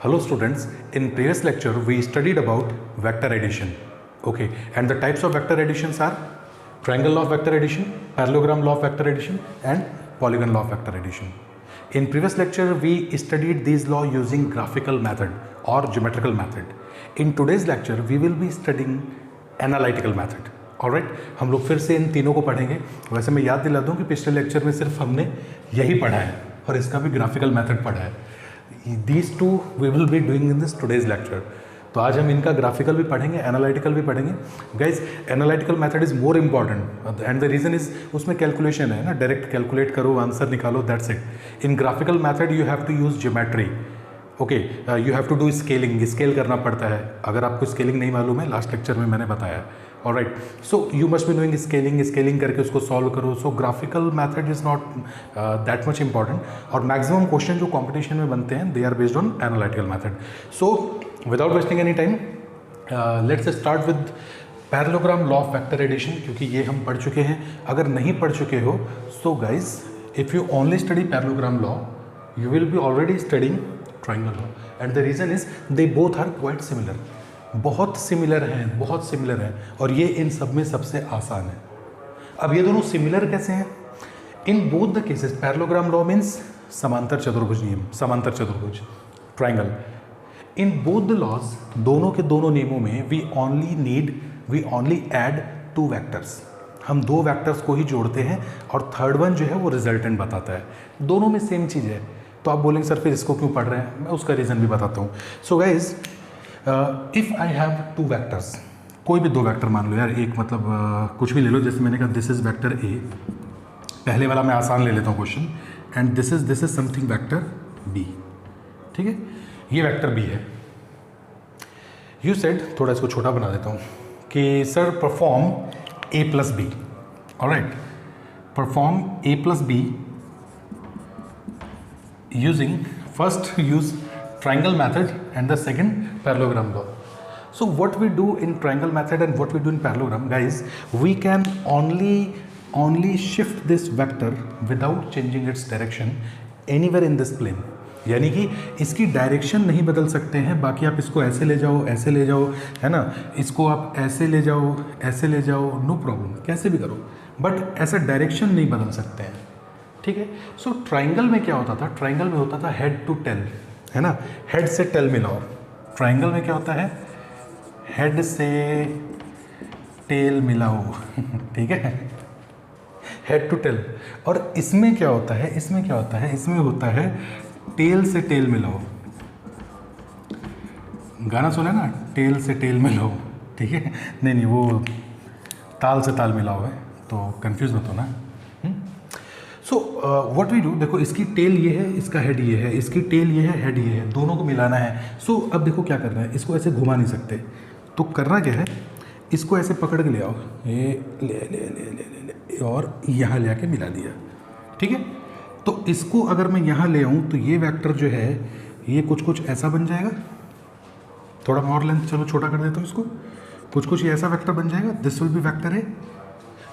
Hello students, in previous lecture we studied about vector addition. Okay, and the types of vector additions are triangle law of vector addition, parallelogram law of vector addition and polygon law of vector addition. In previous lecture we studied these law using graphical method or geometrical method. In today's lecture we will be studying analytical method. Alright, हम लोग फिर से इन तीनों को पढ़ेंगे. वैसे मैं याद दिला दूं कि पिछले लेक्चर में सिर्फ हमने यही पढ़ा है और इसका भी ग्राफिकल मेथड पढ़ा है. These two we will be doing in this today's lecture. तो आज हम इनका ग्राफिकल भी पढ़ेंगे, एनालिटिकल भी पढ़ेंगे. Guys, analytical method is more important and the reason is उसमें कैलकुलेशन है ना, डायरेक्ट कैलकुलेट करो, आंसर निकालो, that's it. In graphical method you have to use geometry. Okay, you have to do scaling, scale करना पड़ता है. अगर आपको स्केलिंग नहीं मालूम है, लास्ट लेक्चर में मैंने बताया. Alright, so you must be doing scaling करके उसको सॉल्व करो. So graphical method is not that much important. और मैक्सिमम क्वेश्चन जो कॉम्पिटिशन में बनते हैं they are based on analytical method. So without wasting any time let's start with parallelogram law of vector addition, क्योंकि ये हम पढ़ चुके हैं. अगर नहीं पढ़ चुके हो so guys, if you only study parallelogram law you will be already studying triangle law, and the reason is they both are quite similar. बहुत सिमिलर हैं और ये इन सब में सबसे आसान है. अब ये दोनों सिमिलर कैसे हैं? In both the cases parallelogram law means समांतर चतुर्भुज नियम, समांतर चतुर्भुज, triangle. In both the laws, दोनों के दोनों नियमों में we only add two vectors. हम दो वैक्टर्स को ही जोड़ते हैं और थर्ड वन जो है वो रिजल्टेंट बताता है. दोनों में सेम चीज़ है. तो आप बोलेंगे सर फिर इसको क्यों पढ़ रहे हैं? मैं उसका रीज़न भी बताता हूँ. So guys, if I have two vectors, कोई भी दो वैक्टर मान लो यार, एक मतलब कुछ भी ले लो. जैसे मैंने कहा दिस इज़ वैक्टर ए, पहले वाला मैं आसान ले लेता हूँ question, and this is something vector B. ठीक है, ये वैक्टर बी है. यू सेड, थोड़ा इसको छोटा बना देता हूँ, कि sir perform a plus b. Alright, perform a plus b using, first use triangle method and the second parallelogram law. So what we do in triangle method and what we do in parallelogram, guys, we can only shift this vector without changing its direction anywhere in this plane. यानी कि इसकी direction नहीं बदल सकते हैं. बाकी आप इसको ऐसे ले जाओ, ऐसे ले जाओ, है ना, इसको आप ऐसे ले जाओ, ऐसे ले जाओ, नो प्रॉब्लम, कैसे भी करो, बट ऐसा डायरेक्शन नहीं बदल सकते हैं. ठीक है. सो ट्राइंगल में क्या होता था? ट्राइंगल में होता था हेड टू टेल, है ना, हेड से टेल मिलाओ. ट्राइंगल में क्या होता है? हेड से टेल मिलाओ. ठीक है, हेड टू टेल. और इसमें क्या होता है? इसमें होता है टेल से टेल मिलाओ. गाना सुना ना, टेल से टेल मिलाओ. ठीक है, नहीं वो ताल से ताल मिलाओ है, तो कंफ्यूज मत हो ना. सो व्हाट वी डू, देखो इसकी टेल ये है, इसका हेड ये है, इसकी टेल ये है, हेड ये है, दोनों को मिलाना है. सो अब देखो क्या करना है, इसको ऐसे घुमा नहीं सकते, तो करना क्या है, इसको ऐसे पकड़ के ले आओ, ये ले ले ले ले ले ले और यहाँ ले आके मिला दिया. ठीक है. तो इसको अगर मैं यहाँ ले आऊँ तो ये वेक्टर जो है ये कुछ ऐसा बन जाएगा. थोड़ा और लेंथ चलो छोटा कर देता हूँ इसको. कुछ ये ऐसा वेक्टर बन जाएगा. This will be vector A.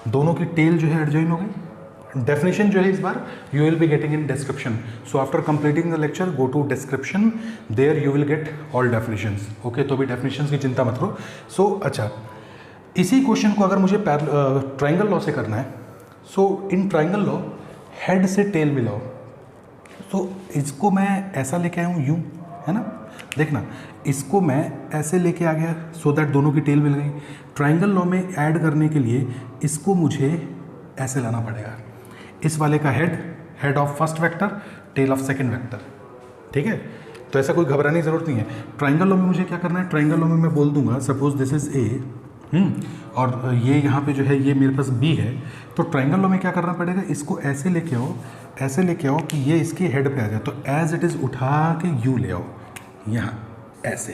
दोनों की टेल जो है एडजॉइन हो गई. डेफिनेशन जो है इस बार you will be getting in description. So after completing the lecture go to description, there you will get all definitions. Okay, तो भी डेफिनेशंस की चिंता मत करो. सो अच्छा, इसी क्वेश्चन को अगर मुझे ट्राइंगल लॉ से करना है, सो इन ट्राइंगल लॉ हेड से टेल मिलाओ. तो इसको मैं ऐसा लेके आया हूँ यूँ, है ना, देखना, इसको मैं ऐसे लेके आ गया सो दैट दोनों की टेल मिल गई. ट्राइंगल लॉ में ऐड करने के लिए इसको मुझे ऐसे लाना पड़ेगा. इस वाले का head of first vector, tail of second vector. ठीक है. तो ऐसा कोई घबराने की ज़रूरत नहीं है. ट्राइंगल लॉ में मुझे क्या करना है? ट्राइंगल लॉ में मैं बोल दूंगा सपोज दिस इज़ ए, और ये यहाँ पे जो है ये मेरे पास बी है. तो ट्राइंगल लॉ में क्या करना पड़ेगा? इसको ऐसे लेके आओ कि ये इसके हेड पे आ जाए. तो एज इट इज़ उठा के यू ले आओ यहाँ ऐसे,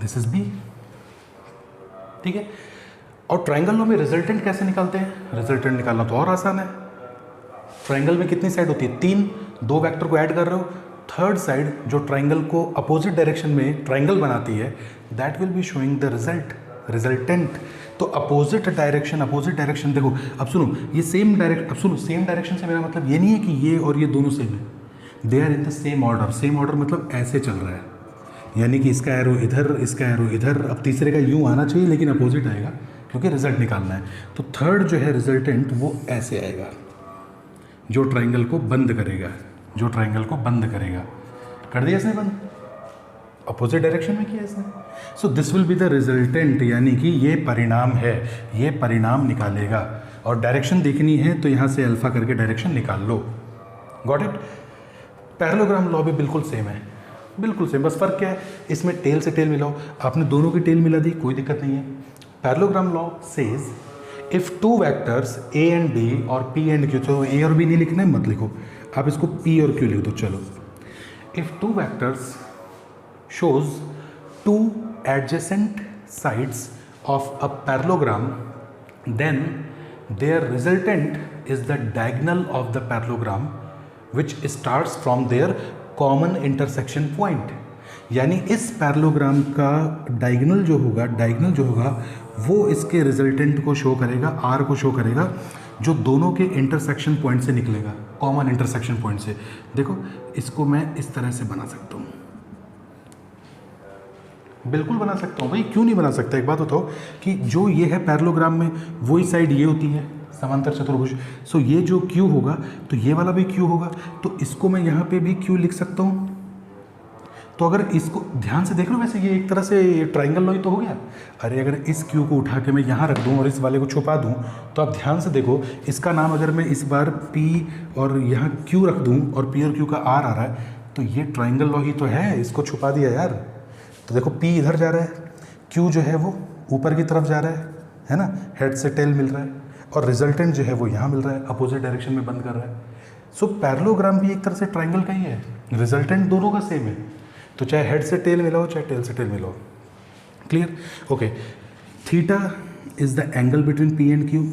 दिस इज बी. ठीक है. और ट्राइंगल लॉ में रिजल्टेंट कैसे निकालते हैं? रिजल्टेंट निकालना तो और आसान है. ट्राइंगल में कितनी साइड होती है? 3. दो वेक्टर को ऐड कर रहे हो, थर्ड साइड जो ट्राइंगल को अपोजिट डायरेक्शन में ट्राइंगल बनाती है, that will be showing the resultant. तो अपोजिट डायरेक्शन देखो. अब सुनो, ये सेम डायरेक्शन से मेरा मतलब ये नहीं है कि ये और ये दोनों सेम है. They are in the same order. Same order मतलब ऐसे चल रहा है, यानी कि इसका एरो इधर, इसका एरो इधर, अब तीसरे का यूँ आना चाहिए लेकिन अपोजिट आएगा क्योंकि रिजल्ट निकालना है। तो थर्ड जो है रिजल्टेंट वो ऐसे आएगा, जो ट्राइंगल को बंद करेगा, जो ट्राइंगल को बंद करेगा। कर दिया इसने बंद, अपोजिट डायरेक्शन में किया इसने। So this will be the resultant, यानी कि ये परिणाम है, ये परिणाम निकालेगा। और डायरेक्शन देखनी है तो यहाँ से अल्फा करके डायरेक्शन निकाल लो। Got it. पैरेललोग्राम लॉ भी बिल्कुल सेम है, बिल्कुल सेम, बस फर्क क्या है, इसमें टेल से टेल मिलाओ। आपने दोनों की टेल मिला दी, कोई दिक्कत नहीं है। Parallelogram law says if two vectors A and B और पी एंड क्यू, तो ए और बी नहीं लिखना है, मत लिखो, आप इसको पी और क्यू लिख दो। चलो, if two vectors shows two adjacent sides of a parallelogram, then their resultant is the diagonal of the parallelogram which starts from their common intersection point। यानी इस पैरेललोग्राम का डायगोनल जो होगा वो इसके रिजल्टेंट को शो करेगा, आर को शो करेगा, जो दोनों के इंटरसेक्शन पॉइंट से निकलेगा, कॉमन इंटरसेक्शन पॉइंट से। देखो, इसको मैं इस तरह से बना सकता हूँ, बिल्कुल बना सकता हूँ भाई, क्यों नहीं बना सकता। एक बात बताओ कि जो ये है पैरेललोग्राम में, वही साइड ये होती है समांतर चतुर्भुज। सो ये जो क्यू होगा तो ये वाला भी क्यू होगा, तो इसको मैं यहाँ पे भी क्यू लिख सकता हूँ। तो अगर इसको ध्यान से देख लो, वैसे ये एक तरह से ट्राइंगल लॉ ही तो हो गया। अरे अगर इस क्यू को उठा के मैं यहाँ रख दूँ और इस वाले को छुपा दूँ, तो आप ध्यान से देखो, इसका नाम अगर मैं इस बार पी और यहाँ क्यू रख दूँ और पी और क्यू का आर आ रहा है, तो ये ट्राइंगल लॉ ही तो है। इसको छुपा दिया यार। तो देखो, P इधर जा रहा है, Q जो है वो ऊपर की तरफ जा रहा है ना, हेड से टेल मिल रहा है, और रिजल्टेंट जो है वो यहाँ मिल रहा है, अपोजिट डायरेक्शन में बंद कर रहा है। सो पैरेललोग्राम भी एक तरह से ट्राइंगल का ही है, रिजल्टेंट दोनों का सेम है। तो चाहे हेड से टेल मिलाओ, चाहे टेल से टेल मिलाओ। Clear? Okay. Theta is the angle between P and Q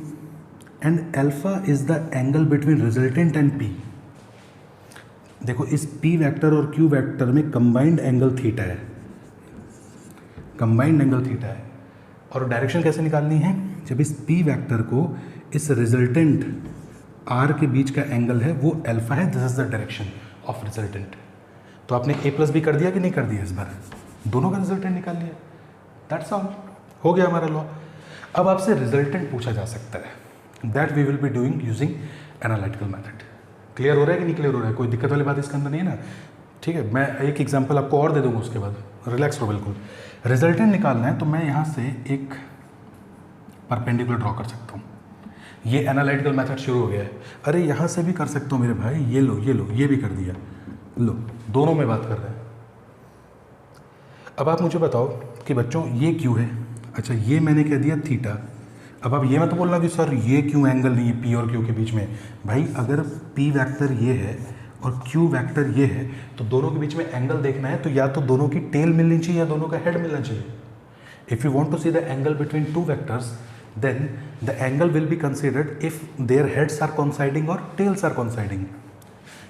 and alpha is the angle between resultant and P। देखो, इस P वेक्टर और Q वेक्टर में कंबाइंड एंगल थीटा है, कंबाइंड एंगल थीटा है। और direction कैसे निकालनी है? जब इस P वेक्टर को इस रिजल्टेंट R के बीच का एंगल है वो अल्फा है, this is the direction of resultant. तो आपने A प्लस बी कर दिया कि नहीं कर दिया? इस बार दोनों का रिजल्टेंट निकाल लिया, दैट्स ऑल, हो गया हमारा लॉ। अब आपसे रिजल्टेंट पूछा जा सकता है, that we will be doing using analytical method. Clear हो रहा है कि नहीं क्लियर हो रहा है? कोई दिक्कत वाली बात इसके अंदर नहीं है ना? ठीक है, मैं एक एग्जांपल आपको और दे दूंगा, उसके बाद रिलैक्स हो बिल्कुल। रिजल्टेंट निकालना है तो मैं यहाँ से एक परपेंडिकुलर ड्रॉ कर सकता हूँ। ये एनालिटिकल मेथड शुरू हो गया है। अरे यहाँ से भी कर सकता हूँ मेरे भाई, ये लो ये लो, ये भी कर दिया, लो, दोनों में बात कर रहे हैं। अब आप मुझे बताओ कि बच्चों ये क्यों है? अच्छा, ये मैंने कह दिया थीटा। अब आप ये मत बोलना कि सर ये क्यों एंगल नहीं है P और Q के बीच में। भाई अगर P वेक्टर ये है और Q वेक्टर ये है तो दोनों के बीच में एंगल देखना है, तो या तो दोनों की टेल मिलनी चाहिए या दोनों का हेड मिलना चाहिए। If you want to see the angle between two vectors, then the angle will be considered if their heads are coinciding और टेल्स आर कोइंसाइडिंग।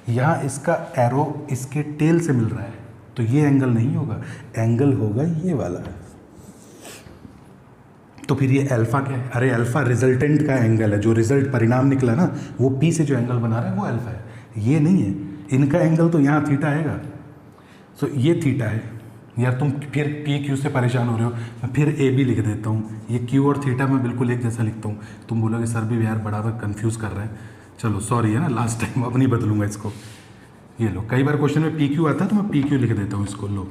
यहाँ इसका एरो इसके टेल से मिल रहा है तो ये एंगल नहीं होगा, एंगल होगा ये वाला। तो फिर ये अल्फा क्या है? अरे अल्फा रिजल्टेंट का एंगल है, जो रिजल्ट परिणाम निकला ना वो P से जो एंगल बना रहा है वो अल्फा है, ये नहीं है। इनका एंगल तो यहाँ थीटा आएगा। सो ये थीटा है। यार तुम फिर P Q से परेशान हो रहे हो, मैं फिर A भी लिख देता हूँ। ये Q और थीटा मैं बिल्कुल एक जैसा लिखता हूँ। तुम बोलोगे सर भी यार बड़ा कंफ्यूज कर रहे हैं। चलो सॉरी है ना, लास्ट टाइम, अब नहीं बदलूंगा इसको। ये लो, कई बार क्वेश्चन में PQ आता है तो मैं PQ लिख देता हूँ इसको। लो,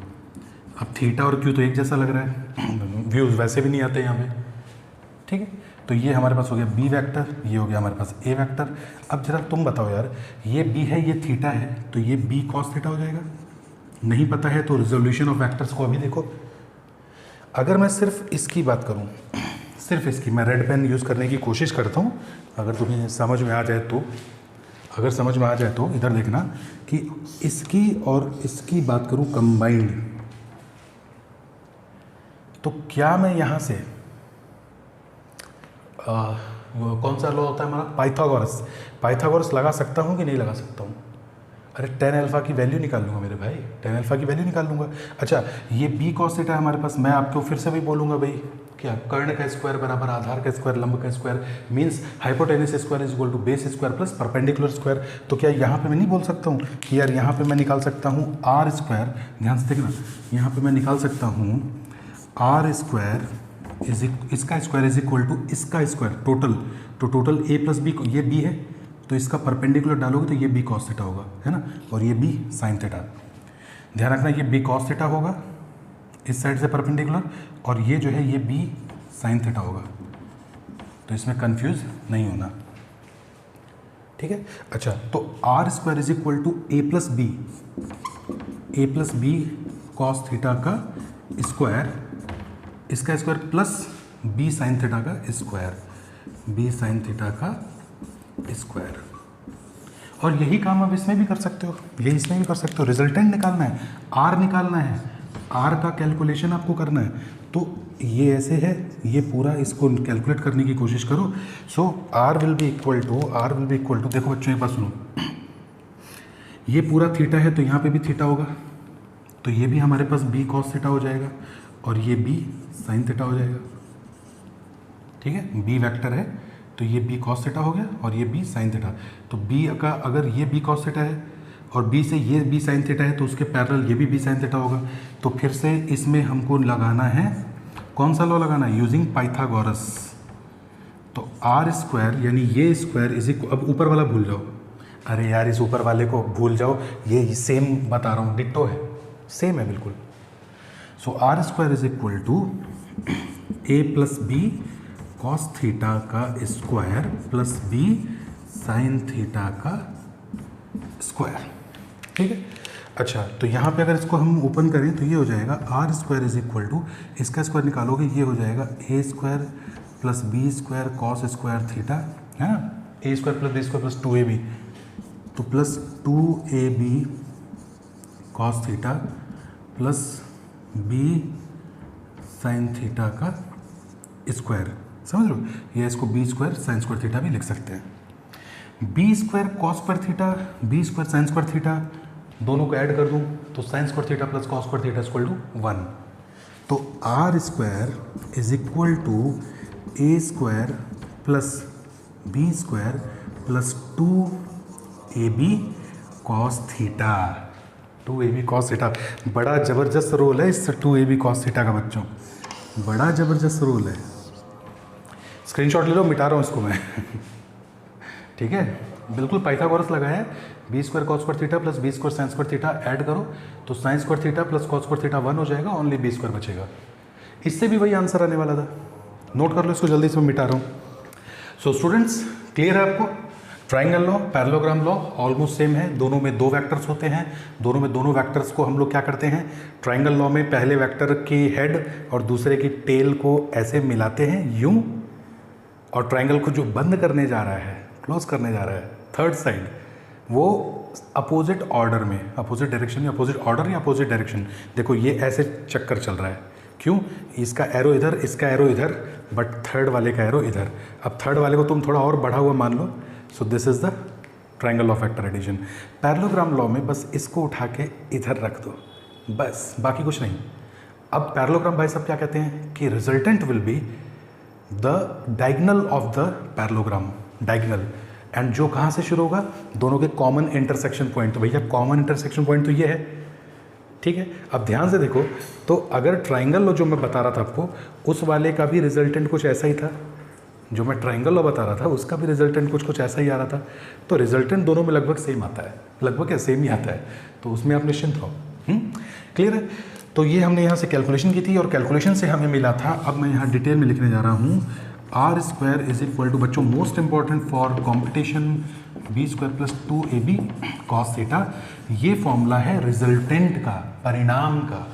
अब थीटा और Q तो एक जैसा लग रहा है, व्यूज़ वैसे भी नहीं आते यहाँ पे, ठीक है। तो ये हमारे पास हो गया B वेक्टर, ये हो गया हमारे पास A वेक्टर। अब जरा तुम बताओ यार, ये B है ये थीटा है, तो ये B cos थीटा हो जाएगा। नहीं पता है तो रिजोल्यूशन ऑफ वेक्टर्स को अभी देखो। अगर मैं सिर्फ इसकी बात करूँ, सिर्फ इसकी, मैं रेड पेन यूज़ करने की कोशिश करता हूँ, अगर तुम्हें समझ में आ जाए तो, अगर समझ में आ जाए तो इधर देखना कि इसकी और इसकी बात करूँ कंबाइंड, तो क्या मैं यहाँ से कौन सा लॉ होता है हमारा? पाइथागोरस लगा सकता हूँ कि नहीं लगा सकता हूँ? अरे tan अल्फा की वैल्यू निकाल लूँगा मेरे भाई, tan अल्फा की वैल्यू निकाल लूँगा। अच्छा, ये B cos थीटा है हमारे पास। मैं आपको फिर से भी बोलूँगा भाई क्या कर्ण का स्क्वायर बराबर आधार का स्क्वायर लंब का square means hypotenuse square is equal to base square plus perpendicular square. तो क्या यहाँ पे मैं नहीं बोल सकता हूँ कि यार यहाँ पे मैं निकाल सकता हूँ आर स्क्वायर, ध्यान से देखना, यहाँ पे मैं निकाल सकता हूँ आर स्क्वायर इसका स्क्वायर इज इक्वल टू इसका स्क्वायर टोटल, तो टोटल ए प्लस बी, ये बी है तो इसका परपेंडिकुलर डालोगे तो ये बी कॉस थीटा होगा, है ना, और ये बी साइन थीटा। ध्यान रखना ये बी कॉस थीटा होगा इस साइड से परपेंडिकुलर, और ये जो है ये बी साइन थीटा होगा, तो इसमें कंफ्यूज नहीं होना, ठीक है। अच्छा, तो R square is equal to A plus B cos theta का स्क्वायर, इसका square plus B sine theta का स्क्वायर, बी साइन थीटा का स्क्वायर। और यही काम आप इसमें भी कर सकते हो, यही इसमें भी कर सकते हो। रिजल्टेंट निकालना है, आर निकालना है, आर का कैलकुलेशन आपको करना है, तो ये ऐसे है, ये पूरा इसको कैलकुलेट करने की कोशिश करो। So R will be equal to देखो बच्चों एक बात सुनो, ये पूरा थीटा है तो यहाँ पे भी थीटा होगा, तो ये भी हमारे पास बी कॉस थीटा हो जाएगा और ये बी साइन थीटा हो जाएगा, ठीक है। बी वेक्टर है तो ये बी कॉस थीटा हो गया और ये बी साइन थीटा। तो बी का अगर ये बी कॉस थीटा है और बी से ये बी साइन थीटा है तो उसके पैरेलल ये भी बी साइन थीटा होगा। तो फिर से इसमें हमको लगाना है, कौन सा लॉ लगाना है, यूजिंग पाइथागोरस। तो आर स्क्वायर यानी ये स्क्वायर इज इक्वल, अब ऊपर वाला भूल जाओ, अरे यार इस ऊपर वाले को भूल जाओ, ये सेम बता रहा हूँ, डिट्टो है, सेम है बिल्कुल। So R square is equal to A plus B cos theta का square plus B sine theta का स्क्वायर, ठीक है। अच्छा, तो यहाँ पे अगर इसको हम ओपन करें तो ये हो जाएगा R square is equal to, इसका स्क्वायर निकालोगे ये हो जाएगा A square plus B square cos square theta, है ना, A square plus B square plus 2ab, तो plus 2ab cos theta plus B sine theta का स्क्वायर, समझ लो, या इसको B square sine square theta भी लिख सकते हैं। B square cos square theta, B square sine square theta, दोनों को ऐड कर दूं तो sine square theta plus cos square theta equal to 1। तो R square is equal to A square plus B square plus 2ab cos theta, 2ab cos theta. बड़ा ज़बरदस्त role है इस 2ab कॉस थीटा का बच्चों, बड़ा ज़बरदस्त रोल है। स्क्रीनशॉट ले लो, मिटा रहा हूँ इसको मैं ठीक है, बिल्कुल पाइथागोरस लगाया है। B square cos square theta plus B square sine square theta add करो तो sine square theta plus cos square theta 1 हो जाएगा, ओनली बी स्क्वायर बचेगा। इससे भी वही आंसर आने वाला था, नोट कर लो इसको, जल्दी से मैं मिटा रहा हूँ। सो स्टूडेंट्स, क्लियर है आपको? Triangle law, parallelogram law almost same है, दोनों में दो वेक्टर्स होते हैं, दोनों वेक्टर्स को हम लोग क्या करते हैं, ट्राइंगल लॉ में पहले वेक्टर की हेड और दूसरे की टेल को ऐसे मिलाते हैं यूं, और ट्राइंगल को जो बंद करने जा रहा है, क्लोज करने जा रहा है, थर्ड साइड, वो अपोजिट ऑर्डर में, अपोजिट डायरेक्शन या अपोजिट ऑर्डर या अपोजिट डायरेक्शन, देखो ये ऐसे चक्कर चल रहा है, क्यों, इसका एरो इधर, इसका एरो इधर, बट थर्ड वाले का एरो इधर। अब थर्ड वाले को तुम थोड़ा और बढ़ा हुआ मान लो, so this is the triangle of vector addition. Parallelogram law में बस इसको उठा के इधर रख दो, बस, बाकी कुछ नहीं। अब पैरेललोग्राम भाई साहब क्या कहते हैं कि resultant will be the diagonal of the parallelogram, diagonal, and जो कहाँ से शुरू होगा, दोनों के कॉमन इंटरसेक्शन पॉइंट। तो भैया कॉमन इंटरसेक्शन पॉइंट तो ये है, ठीक है। अब ध्यान से देखो, तो अगर ट्राइंगल लॉ जो मैं बता रहा था आपको, उस वाले का भी रिजल्टेंट कुछ ऐसा ही था, जो मैं ट्राइंगल लॉ बता रहा था उसका भी रिजल्टेंट कुछ ऐसा ही आ रहा था। तो रिजल्टेंट दोनों में लगभग सेम आता है, लगभग क्या सेम ही आता है, तो उसमें आप निश्चिंत रहो। क्लियर है? तो ये हमने यहाँ से कैलकुलेशन की थी और कैलकुलेशन से हमें मिला था, अब मैं यहाँ डिटेल में लिखने जा रहा हूँ, R square is equal to, बच्चों most important for competition, B square plus 2ab cos theta. ये फॉर्मूला है रिजल्टेंट का, परिणाम का।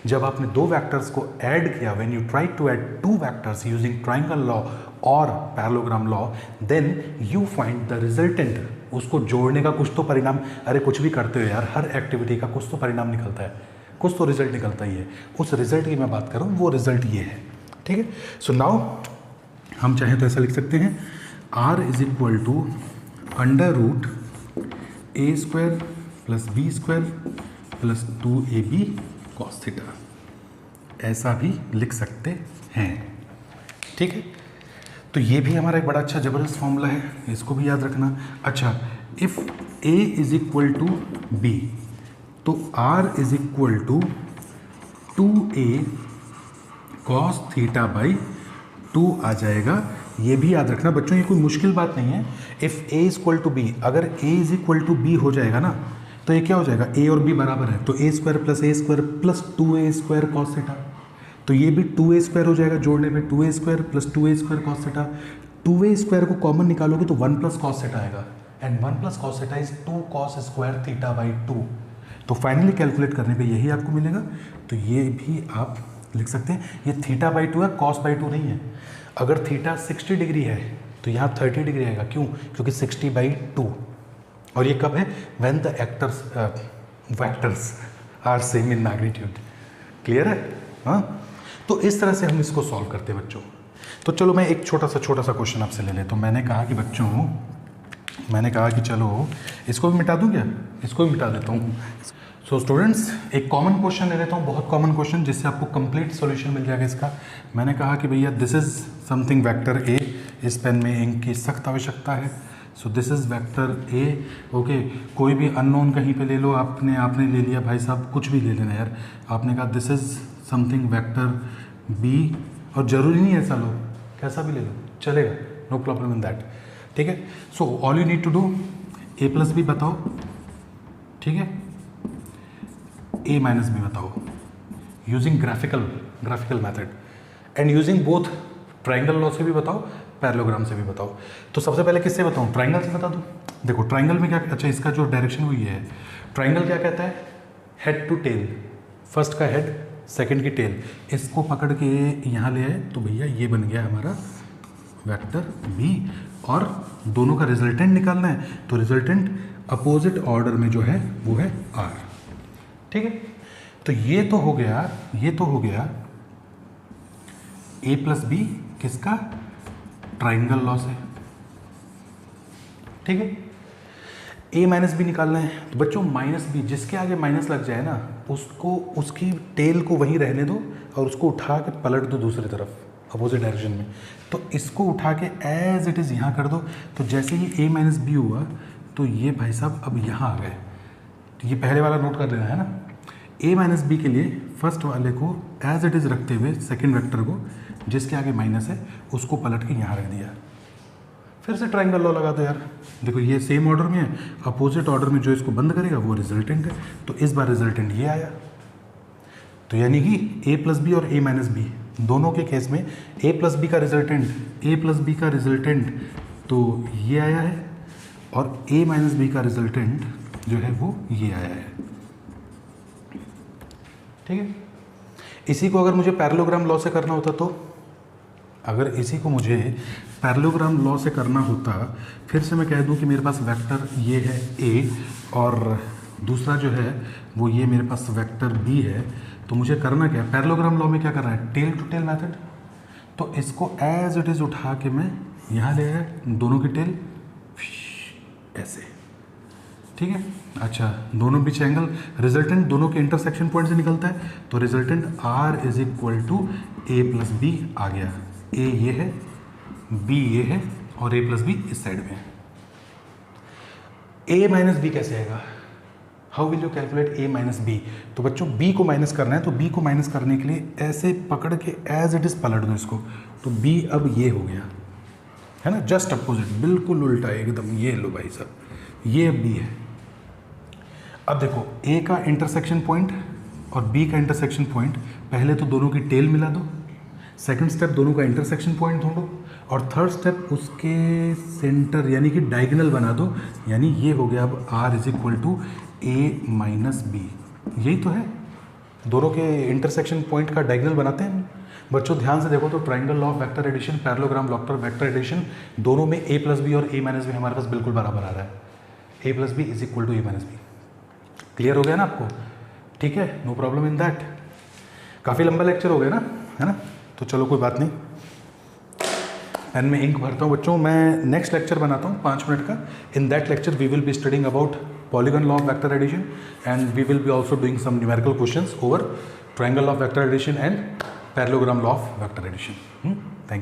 जब आपने दो वेक्टर्स को ऐड किया, when you try to add two vectors using triangle law और parallelogram law, then you find the resultant. उसको जोड़ने का कुछ तो परिणाम, अरे कुछ भी करते हो यार, हर एक्टिविटी का कुछ तो परिणाम निकलता है, कुछ तो रिजल्ट निकलता ही है। उस रिजल्ट की मैं बात कर रहा हूँ, वो रिजल्ट ये है, ठीक है। सो नाउ हम चाहें तो ऐसा लिख सकते हैं, R is equal to under root A square plus B square plus 2ab cos theta, ऐसा भी लिख सकते हैं, ठीक है, तो ये भी हमारा एक बड़ा अच्छा ज़बरदस्त फॉर्मूला है, इसको भी याद रखना। अच्छा, if A is equal to B तो R is equal to 2A cos theta by 2 आ जाएगा। ये भी याद रखना बच्चों, ये कोई मुश्किल बात नहीं है। If A is equal to B, अगर A is equal to B हो जाएगा ना, तो ये क्या हो जाएगा, A और B बराबर है, तो A square plus 2A square cos theta, तो ये भी 2A स्क्वायर हो जाएगा जोड़ने में, 2A square plus 2A square cos theta. 2A square को कॉमन निकालोगे तो 1 प्लस कॉस थीटा आएगा, and 1 plus cos theta is 2 cos square theta by 2। तो फाइनली कैलकुलेट करने पे यही आपको मिलेगा। तो ये भी आप लिख सकते हैं, ये थीटा बाई 2 है, कॉस बाई 2 नहीं है। अगर थीटा 60 डिग्री है तो यहाँ 30 डिग्री आएगा, क्यों, क्योंकि 60 बाई 2। और ये कब है, when the vectors are same in magnitude. Clear है, हाँ। तो इस तरह से हम इसको सॉल्व करते हैं बच्चों। तो चलो मैं एक छोटा सा क्वेश्चन आपसे ले लेता हूँ। मैंने कहा कि चलो इसको भी मिटा दूँ क्या, इसको भी मिटा देता हूँ। सो स्टूडेंट्स, एक कॉमन क्वेश्चन ले लेता हूँ, बहुत कॉमन क्वेश्चन, जिससे आपको कंप्लीट सॉल्यूशन मिल जाएगा इसका। मैंने कहा कि भैया this is something vector A, इस पेन में इंक की सख्त आवश्यकता है। सो this is vector A, okay. कोई भी अननोन कहीं पे ले लो, आपने ले लिया भाई साहब, कुछ भी ले लेना यार। आपने कहा this is something vector B, और ज़रूरी नहीं है ऐसा लो, कैसा भी ले लो चलेगा, नो प्रॉब्लम इन दैट, ठीक है। So all you need to do, A plus B बताओ, ठीक है, ए माइनस बी बताओ, using graphical method, and using both triangle law से भी बताओ, पैरेललोग्राम से भी बताओ। तो सबसे पहले किससे बताऊँ, ट्राइंगल से बता दूँ। देखो ट्राइंगल में क्या, अच्छा इसका जो डायरेक्शन वो ये है, ट्राइंगल क्या कहता है, हेड टू टेल, फर्स्ट का हेड सेकंड की टेल, इसको पकड़ के यहाँ ले आए तो भैया ये बन गया हमारा वेक्टर बी। और दोनों का रिजल्टेंट निकालना है, तो रिजल्टेंट अपोजिट ऑर्डर में जो है वो है आर, ठीक है। तो ये तो हो गया ए प्लस बी, किसका, ट्राइंगल लॉ से, ठीक है। ए माइनस बी निकालना है, तो बच्चों माइनस बी, जिसके आगे माइनस लग जाए ना, उसको उसकी टेल को वहीं रहने दो और उसको उठा के पलट दो दूसरी तरफ, अपोजिट डायरेक्शन में। तो इसको उठा के एज इट इज़ यहाँ कर दो। तो जैसे ही ए माइनस बी हुआ तो ये भाई साहब अब यहाँ आ गए। तो ये पहले वाला नोट कर लेना है ना, ए माइनस बी के लिए फर्स्ट वाले को एज इट इज़ रखते हुए सेकेंड वेक्टर को जिसके आगे माइनस है उसको पलट के यहाँ रख दिया। फिर से ट्राइंगल लॉ लगा दो यार। देखो ये सेम ऑर्डर में है, अपोजिट ऑर्डर में जो इसको बंद करेगा वो रिजल्टेंट है। तो इस बार रिजल्टेंट ये आया, तो यानी कि ए प्लस बी और ए माइनस बी दोनों के केस में ए प्लस बी का रिजल्टेंट तो ये आया है, और ए माइनस बी का रिजल्टेंट जो है वो ये आया है, ठीक है। इसी को अगर मुझे पैरेललोग्राम लॉ से करना होता, तो अगर इसी को मुझे पैरेललोग्राम लॉ से करना होता, फिर से मैं कह दूं कि मेरे पास वेक्टर ये है ए और दूसरा जो है वो ये मेरे पास वेक्टर बी है, तो मुझे करना क्या है, पैरेललोग्राम लॉ में क्या करना है, टेल टू टेल मेथड। तो इसको एज इट इज़ उठा के मैं यहाँ ले आया, दोनों की टेल ऐसे, ठीक है। अच्छा, दोनों बीच एंगल, रिजल्टेंट दोनों के इंटरसेक्शन पॉइंट से निकलता है, तो resultant R is equal to A plus B आ गया। ए ये है, बी ये है, और ए प्लस बी इस साइड में है। ए माइनस बी कैसे आएगा, how will you calculate A minus B. तो बच्चों बी को माइनस करना है, तो बी को माइनस करने के लिए ऐसे पकड़ के एज इट इज़ पलट दो इसको, तो बी अब ये हो गया है ना, जस्ट अपोजिट, बिल्कुल उल्टा एकदम। ये लो भाई साहब, ये अब बी है। अब देखो ए का इंटरसेक्शन पॉइंट और बी का इंटरसेक्शन पॉइंट, पहले तो दोनों की टेल मिला दो, सेकंड स्टेप दोनों का इंटरसेक्शन पॉइंट ढूंढो, और थर्ड स्टेप उसके सेंटर यानी कि डायगोनल बना दो। यानी ये हो गया अब R is equal to A minus B. यही तो है, दोनों के इंटरसेक्शन पॉइंट का डायगोनल बनाते हैं बच्चों। ध्यान से देखो तो triangle law of vector addition, parallelogram law of vector addition, दोनों में ए प्लस बी और ए माइनस बी हमारे पास बिल्कुल बराबर आ रहा है। A plus B is equal to A minus B. Clear हो गया ना आपको, ठीक है, नो प्रॉब्लम इन दैट। काफ़ी लंबा लेक्चर हो गया ना, है ना। तो चलो कोई बात नहीं, पेन में इंक भरता हूँ बच्चों। मैं नेक्स्ट लेक्चर बनाता हूँ 5 मिनट का। In that lecture we will be studying about polygon law of vector addition, and we will be also doing some numerical questions over triangle of vector addition and parallelogram law of vector addition.